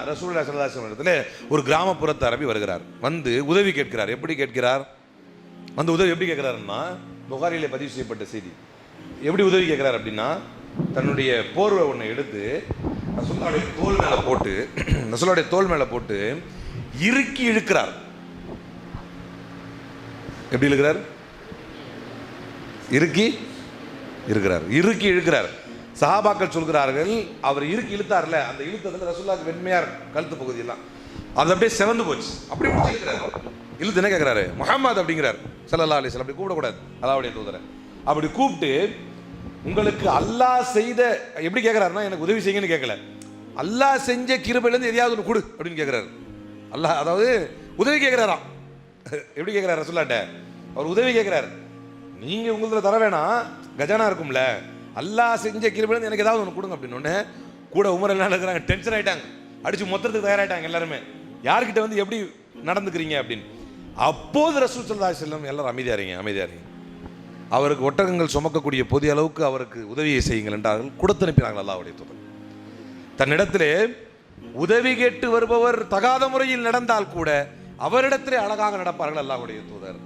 ரசூலுல்லாஹி ஸல்லல்லாஹு அலைஹி வஸல்லம் ஒரு கிராமப்புறத்து அரபி வருகிறார். வந்து உதவி கேட்கிறார். எப்படி கேட்கிறார்? வந்து உதவி எப்படி கேட்கிறாருன்னா, புகாரியிலே பதிவு செய்யப்பட்ட செய்தி. எப்படி உதவி கேட்கிறார் அப்படின்னா, தன்னுடைய போர்வை ஒன்றை எடுத்து ரசூலுல்லாஹுடைய தோல் மேலே போட்டு இறுக்கி இழுக்கிறார். எப்படி இழுக்கிறார்? இறுக்கி இழுக்கிறார். சஹாபாக்கள் சொல்கிறார்கள், அவர் இறுக்கி இழுத்தார்ல, அந்த இழுத்ததுல ரசூலுல்லாஹ்வுக்கு வெண்மையார் கழுத்து பகுதியெல்லாம் அது அப்படியே செவந்து போச்சு. அப்படி இழுக்கிறார். இழுத்து என்ன கேட்கிறாரு? முஹம்மது அப்படிங்கிறார் ஸல்லல்லாஹு அலைஹி வஸல்லம். அப்படி கூப்பிடக்கூடாது, அல்லாஹ்வுடைய தூதரை. அப்படி கூப்பிட்டு, உங்களுக்கு அல்லாஹ் செய்த, எப்படி கேட்கிறாருன்னா, எனக்கு உதவி செய்யுங்கன்னு கேட்கல, அல்லாஹ் செஞ்ச கிருபையிலேருந்து எதையாவது ஒன்று கொடு அப்படின்னு கேட்கிறாரு. அல்லாஹ், அதாவது உதவி கேட்கிறாராம். எப்படி கேட்கிறார் ரசூலுல்லாஹ்ட்ட? அவர் உதவி கேட்கிறார். நீங்க உங்களுக்கு தர வேணாம், கஜானா இருக்கும்ல, அல்லாஹ் செஞ்ச கிருபையிலேருந்து எனக்கு ஏதாவது ஒன்று கொடுங்க அப்படின்னு. ஒன்று கூட உமர் எல்லாம் இருக்கிறாங்க, டென்ஷன் ஆகிட்டாங்க, அடிச்சு மொத்தத்துக்கு தயாராகிட்டாங்க எல்லாருமே. யார்கிட்ட வந்து எப்படி நடந்துக்கிறீங்க அப்படின்னு. அப்போது ரசூல் ஸல்லல்லாஹு அலைஹி வஸல்லம் எல்லாரும் அமைதியாரீங்க, அவருக்கு ஒட்டகங்கள் சுமக்கக்கூடிய போதிய அளவுக்கு அவருக்கு உதவியை செய்யுங்கள் என்றார்கள். கொடுத்து அனுப்பினார்கள் அல்லாஹ்வுடைய தூதர். தன்னிடத்திலே உதவி கேட்டு வருபவர் தகாத முறையில் நடந்தால் கூட அவரிடத்திலே அழகாக நடப்பார்கள் அல்லாஹ்வுடைய தூதர்.